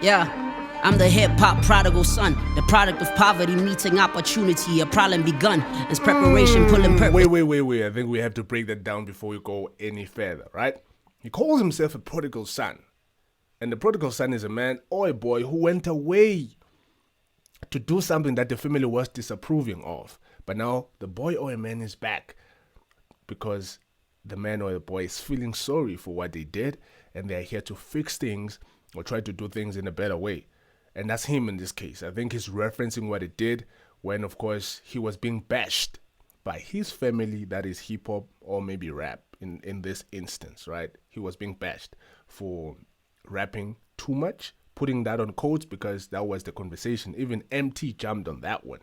Yeah, I'm the hip-hop prodigal son, the product of poverty meeting opportunity, a problem begun, as preparation pulling purpose. Wait. I think we have to break that down before we go any further, right? He calls himself a prodigal son. And the prodigal son is a man or a boy who went away to do something that the family was disapproving of. But now the boy or a man is back because the man or the boy is feeling sorry for what they did, and they're here to fix things or try to do things in a better way. And that's him in this case. I think he's referencing what he did when, of course, he was being bashed by his family, that is hip hop or maybe rap in this instance, right? He was being bashed for rapping too much, putting that on quotes because that was the conversation. Even MT jumped on that one.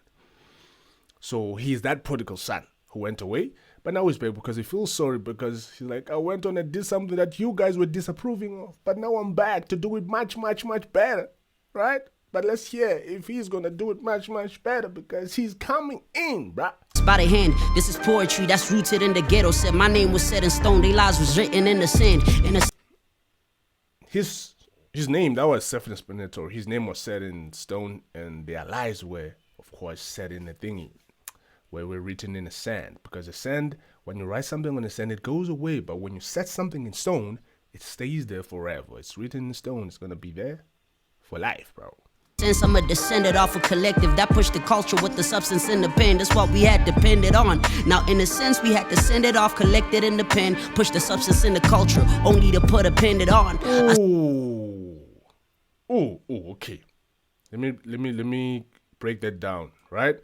So he's that prodigal son who went away, but now he's back because he feels sorry because he's like, I went on and did something that you guys were disapproving of, but now I'm back to do it much better, right? But let's hear if he's gonna do it much better because he's coming in, bruh. By the hand, this is poetry that's rooted in the ghetto. Said my name was set in stone, their lives was written in the sand. His name, that was self-explanatory. His name was set in stone, and their lives were, of course, set in a thingy where we're written in the sand. Because the sand, when you write something on the sand, it goes away. But when you set something in stone, it stays there forever. It's written in stone. It's gonna be there for life, bro. Since I'm a descendant off a collective that pushed the culture with the substance in the pen, that's what we had depended on. Now in a sense we had to send it off, collect it in the pen, push the substance in the culture, only to put a pen it on. Okay. Let me break that down, right?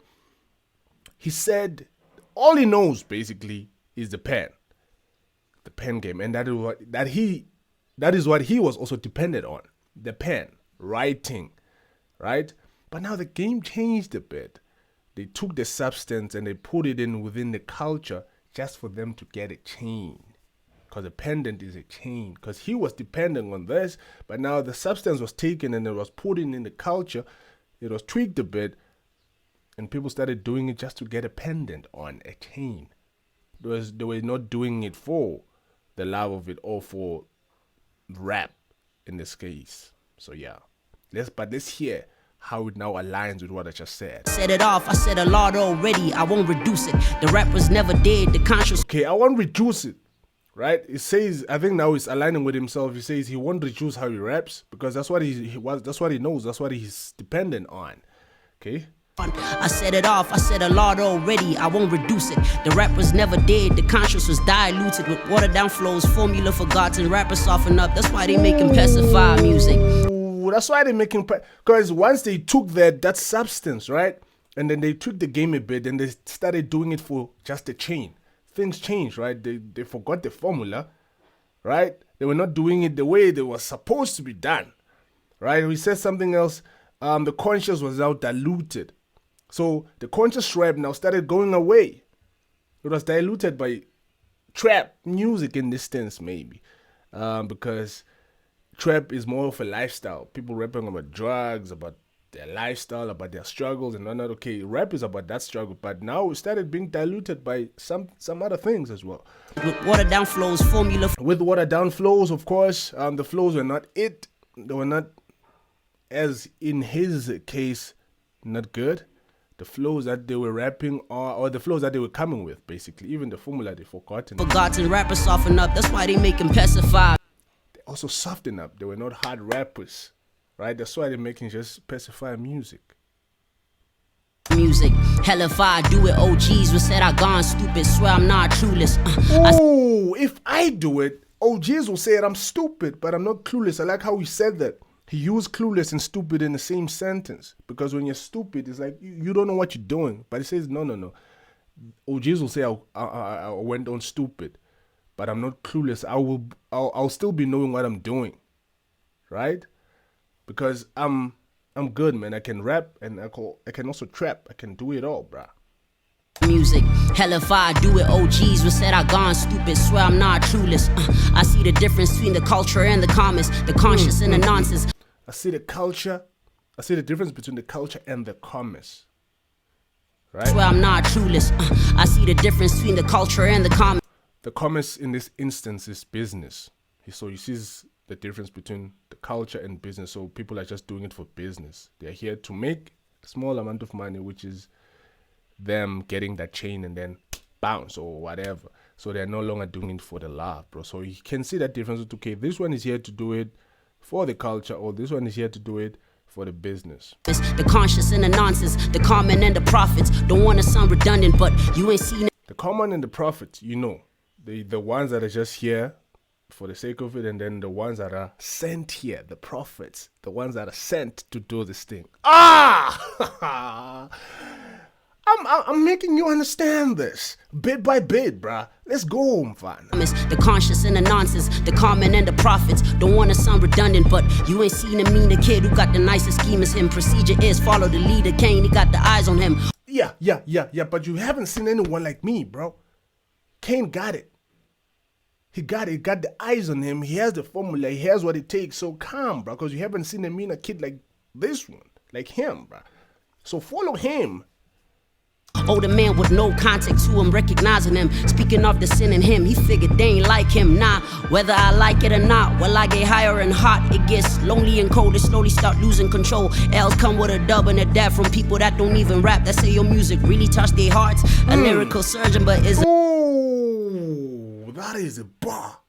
He said all he knows basically is the pen game, and that is what he was also dependent on, the pen, writing. Right? But now the game changed a bit. They took the substance and they put it in within the culture just for them to get a chain. Because a pendant is a chain. Because he was depending on this, but now the substance was taken and it was put in the culture. It was tweaked a bit, and people started doing it just to get a pendant on, a chain. They were not doing it for the love of it or for rap in this case. So yeah. Let's hear how it now aligns with what I just said. Set it off, I said a lot already, I won't reduce it. The rap was never dead, the conscious. Okay, I won't reduce it, right? It says, I think now he's aligning with himself. He says he won't reduce how he raps because that's what he knows, that's what he's dependent on. Okay? I set it off, I said a lot already, I won't reduce it. The rap was never dead, the conscious was diluted with watered down flows, formula forgotten, rappers soften up, that's why they making pacify music. That's why they're making, because once they took that substance, right, and then they took the game a bit and they started doing it for just a chain, things changed, right? They forgot the formula, right? They were not doing it the way they were supposed to be done, right? We said something else. The conscious was now diluted, so the conscious rap now started going away. It was diluted by trap music in this sense, maybe, because trap is more of a lifestyle. People rapping about drugs, about their lifestyle, about their struggles and whatnot. Okay, rap is about that struggle, but now it started being diluted by some other things as well. With watered down flows, formula. With watered down flows, of course, the flows were not it. They were not, as in his case, not good. The flows that they were rapping or the flows that they were coming with, basically. Even the formula they forgotten. Forgotten, rappers soften up, that's why they making pacify. Also soften up. They were not hard rappers, right? That's why they're making just pacify music. Hell if I do it, OGs was said I gone stupid. Swear I'm not clueless. If I do it, OGs will say I'm stupid, but I'm not clueless. I like how he said that. He used clueless and stupid in the same sentence, because when you're stupid, it's like you don't know what you're doing. But he says no. OGs will say I went on stupid, but I'm not clueless. I'll still be knowing what I'm doing, right? Because I'm good, man. I can rap and I can also trap. I can do it all, bruh. Hell if I do it, OGs was said I gone stupid. Swear I'm not clueless. I see the difference between the culture and the comments, the conscious and the nonsense. I see the difference between the culture and the commerce. Right? Swear I'm not clueless. I see the difference between the culture and the comments. The commerce in this instance is business. So he sees the difference between the culture and business. So people are just doing it for business. They're here to make a small amount of money, which is them getting that chain and then bounce or whatever. So they're no longer doing it for the love, bro. So you can see that difference. Okay, this one is here to do it for the culture, or this one is here to do it for the business. The conscious and the nonsense, the common and the prophets. Don't want to sound redundant, but you ain't seen the common and the prophets, you know, the ones that are just here for the sake of it, and then the ones that are sent here, the prophets, the ones that are sent to do this thing. I'm making you understand this bit by bit, bruh. Let's go, man. The conscious and the nonsense, the common and the prophets. Don't want to sound redundant, but you ain't seen him mean the kid who got the nicest scheme as him. Procedure is follow the leader. Kane, he got the eyes on him. Yeah, but you haven't seen anyone like me, bro. Kane got it. He got it. He got the eyes on him. He has the formula. He has what it takes. So calm, bro, because you haven't seen him mean a kid like this one, like him, bro. So follow him. Older man with no context to him, recognizing him. Speaking of the sin in him, he figured they ain't like him. Nah, whether I like it or not, well, I get higher and hot. It gets lonely and cold, it slowly start losing control. L's come with a dub and a dab from people that don't even rap, that say your music really touched their hearts. A lyrical surgeon, but is ooh, that is a bar.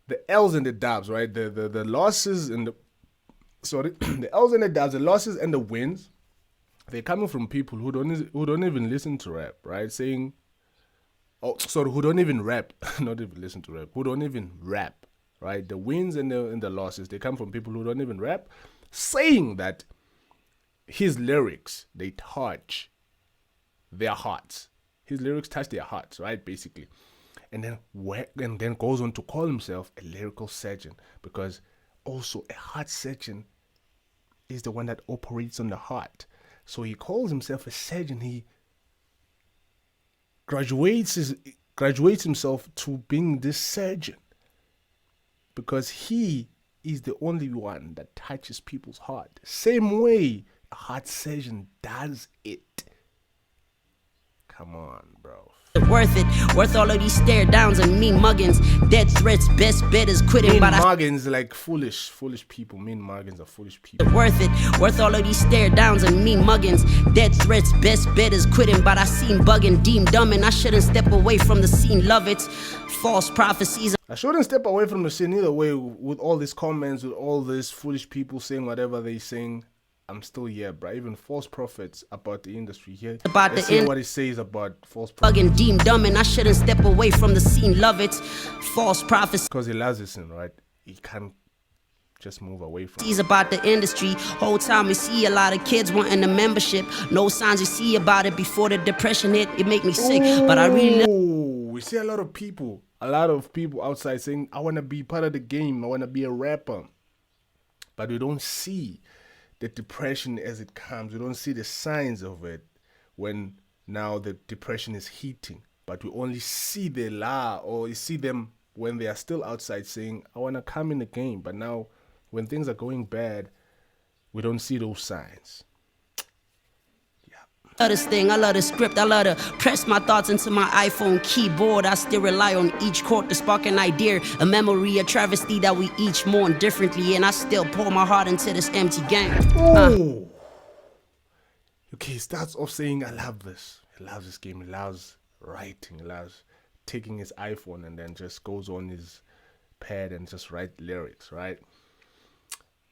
The L's and the dabs, right? The losses and the the L's and the dabs, the losses and the wins. They're coming from people who don't even listen to rap, right? Saying, who don't even rap, not even listen to rap, who don't even rap, right? The wins and the losses, they come from people who don't even rap, saying that his lyrics, they touch their hearts. His lyrics touch their hearts, right? Basically, and then goes on to call himself a lyrical surgeon, because also a heart surgeon is the one that operates on the heart. So he calls himself a surgeon. He graduates himself to being this surgeon, because he is the only one that touches people's heart. Same way a heart surgeon does it. Come on, bro. worth all of these stare downs and mean muggins. Dead threats, best bet is quitting. Mean But muggins, like foolish people. Mean muggins are foolish people. Worth all of these stare downs and mean muggins. Dead threats, best bet is quitting. But I seen bugging, deemed dumb, and I shouldn't step away from the scene. Love it. False prophecies. I shouldn't step away from the scene either way. With all these comments, with all these foolish people saying whatever they saying, I'm still here, bro. Even false prophets about the industry here. About Let's the see end. what it says about false prophets. Bugging, deemed dumb, and I shouldn't step away from the scene. Love it. False prophecies. Because he loves this thing, right? He can't just move away from it. About the industry. Whole time we see a lot of kids wanting the membership. No signs we see about it before the depression hit. It make me sick, but I really We see a lot of people outside saying, I want to be part of the game. I want to be a rapper. But we don't see the depression as it comes. We don't see the signs of it when now the depression is hitting. But we only see the or you see them when they are still outside saying, I want to come in the game. But now when things are going bad, we don't see those signs. I love this thing, I love the script, I love to press my thoughts into my iPhone keyboard. I still rely on each chord to spark an idea, a memory, a travesty that we each mourn differently, and I still pour my heart into this empty game. Okay, he starts off saying, I love this. He loves this game, he loves writing, he loves taking his iPhone and then just goes on his pad and just write lyrics, right?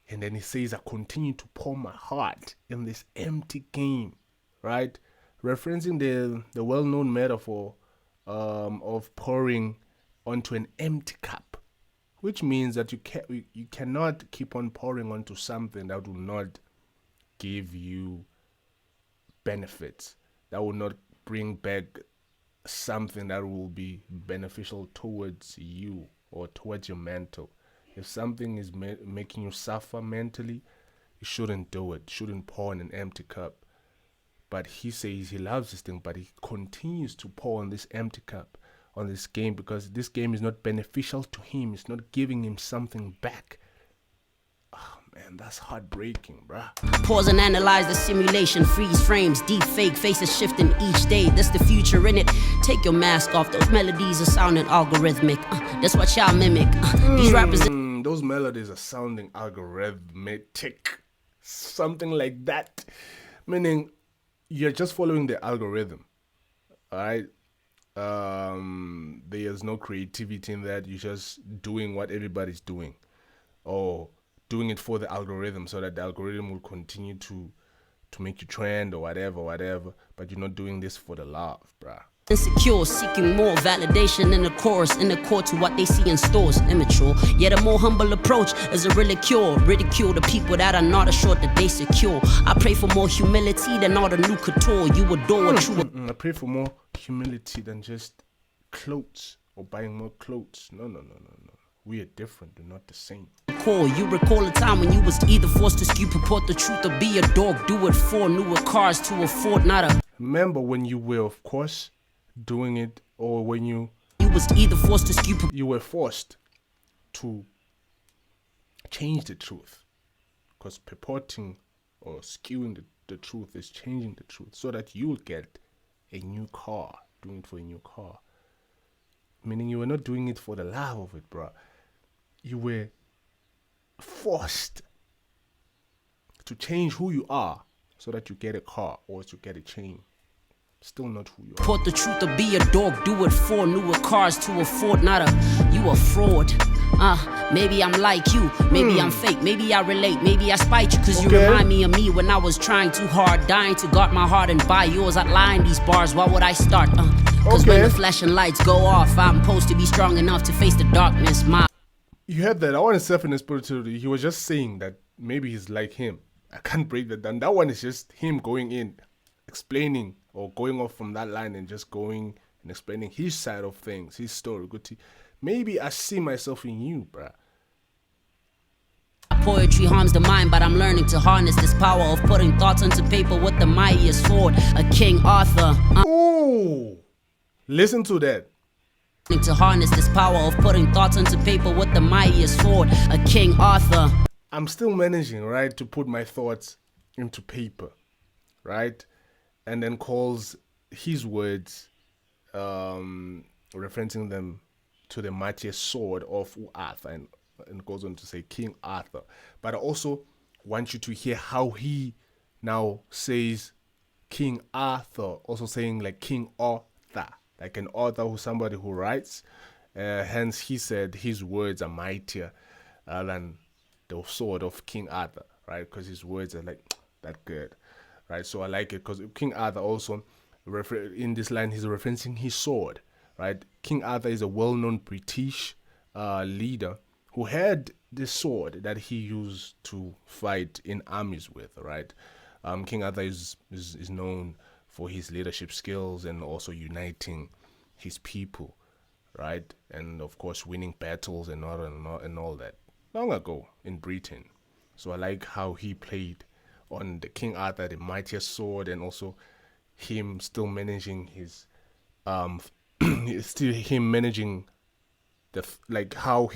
And then he says, I continue to pour my heart in this empty game. Right, referencing the well-known metaphor of pouring onto an empty cup, which means that you cannot keep on pouring onto something that will not give you benefits, that will not bring back something that will be beneficial towards you or towards your mental. If something is making you suffer mentally, you shouldn't do it. You shouldn't pour in an empty cup. But he says he loves this thing, but he continues to pour on this empty cup, on this game, because this game is not beneficial to him. It's not giving him something back. Oh, Man, that's heartbreaking, bruh. Pause and analyze the simulation, freeze frames, deep fake faces shifting each day. That's the future in it. Take your mask off, those melodies are sounding algorithmic. That's what y'all mimic. These rappers. Those melodies are sounding algorithmic. Something like that. Meaning, you're just following the algorithm. Alright? There's no creativity in that. You're just doing what everybody's doing. Or doing it for the algorithm so that the algorithm will continue to make you trend or whatever. But you're not doing this for the love, bruh. Insecure, seeking more validation in the chorus, in the core to what they see in stores. Immature, yet a more humble approach is a ridicule. Ridicule the people that are not assured that they secure. I pray for more humility than all the new couture. You adore what you I pray for more humility than just clothes or buying more clothes. No. We are different. We're not the same. You recall a time when you was either forced to skew, purport the truth, or be a dog. Do it for newer cars to afford, not a. Remember when you were, of course, doing it, or when you was either forced to skew. You were forced to change the truth, because purporting or skewing the truth is changing the truth, so that you'll get a new car. Doing it for a new car, meaning you were not doing it for the love of it, bruh. You were forced to change who you are so that you get a car or to get a chain. Still not who you are. Put the truth to be a dog, do it for newer cars to afford, not a. You a fraud. Maybe I'm like you, maybe I'm fake, maybe I relate, maybe I spite you, cause you remind me of me when I was trying too hard, dying to guard my heart and buy yours. I lie in these bars, why would I start? Cause when the flashing lights go off, I'm supposed to be strong enough to face the darkness. You heard that. I want to surf in the spirituality. He was just saying that maybe he's like him. I can't break that down. That one is just him going in, explaining or going off from that line and just going and explaining his side of things, his story. Maybe I see myself in you, bruh. Poetry harms the mind, but I'm learning to harness this power of putting thoughts onto paper with the mightiest sword, a King Arthur. Ooh, listen to that. To harness this power of putting thoughts onto paper with the mightiest sword, a King Arthur. I'm still managing, right, to put my thoughts into paper, right, and then calls his words, referencing them to the mightiest sword of Arthur, and goes on to say King Arthur. But I also want you to hear how he now says King Arthur, also saying like King Arthur, like an author who's somebody who writes. Hence, he said his words are mightier than the sword of King Arthur, right? Because his words are like that good, right? So I like it because King Arthur also, in this line, he's referencing his sword, right? King Arthur is a well-known British leader who had this sword that he used to fight in armies with, right? King Arthur is known for his leadership skills and also uniting his people, right? And of course, winning battles and all that long ago in Britain. So I like how he played on the King Arthur, the mightiest sword, and also him still managing his still him managing like how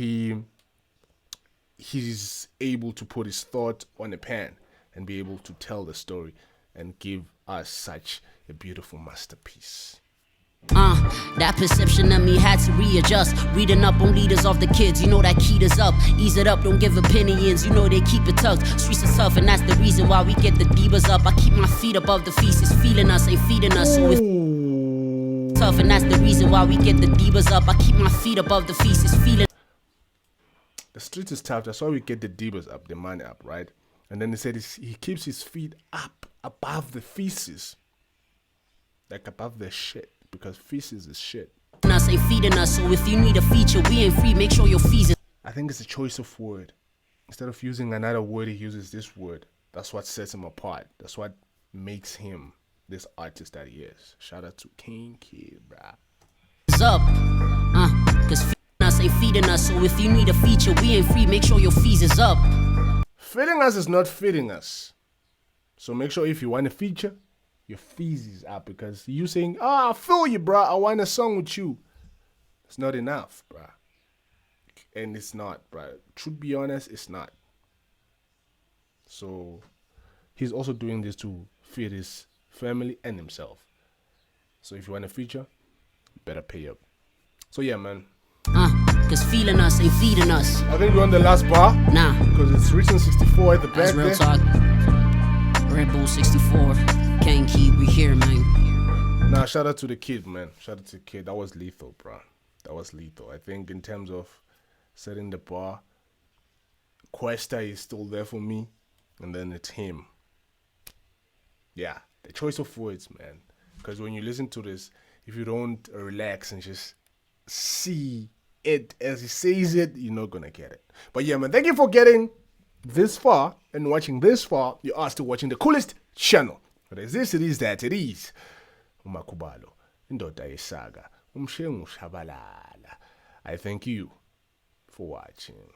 he's able to put his thought on a pen and be able to tell the story and give us such a beautiful masterpiece. That perception of me had to readjust. Reading up on leaders of the kids, you know that keyed us up. Ease it up, don't give opinions, you know they keep it tucked. Streets are tough and that's the reason why we get the divas up. I keep my feet above the feces, feeling us, ain't feeding us. So it's tough and that's the reason why we get the divas up. I keep my feet above the feces, feeling. The street is tough, that's why we get the divas up, the money up, right? And then he said he keeps his feet up above the feces, like above the shit, because feces is shit. Us ain't feeding us, so if you need a feature, we ain't free. Make sure your fees. I think it's a choice of word. Instead of using another word, he uses this word. That's what sets him apart. That's what makes him this artist that he is. Shout out to Kane Keid, bruh. Up, cause us ain't feeding us, so if you need a feature, we ain't free. Make sure your fees is up. Feeding us is not feeding us. So make sure if you want a feature, your fees is up, because you saying, I feel you, bruh, I want a song with you. It's not enough, bruh. And it's not, bruh. Truth be honest, it's not. So he's also doing this to feed his family and himself. So if you want a feature, better pay up. So yeah, man. Cause feeling us ain't feeding us. I think we're on the last bar. Nah. Because it's reaching 64 at the back That's real there. talk. Red Bull 64. Kane Keid, we here, man. Nah, shout out to the kid, man. Shout out to the kid. That was lethal, bro. That was lethal. I think in terms of setting the bar, Questa is still there for me. And then it's him. Yeah, the choice of words, man. Because when you listen to this, if you don't relax and just see it as he says it, you're not gonna get it. But yeah, man, thank you for getting this far and watching this far. You are still watching the coolest channel. But as this, it is that it is. Umakubalo, indoda yesaga, umshengu shabalala. I thank you for watching.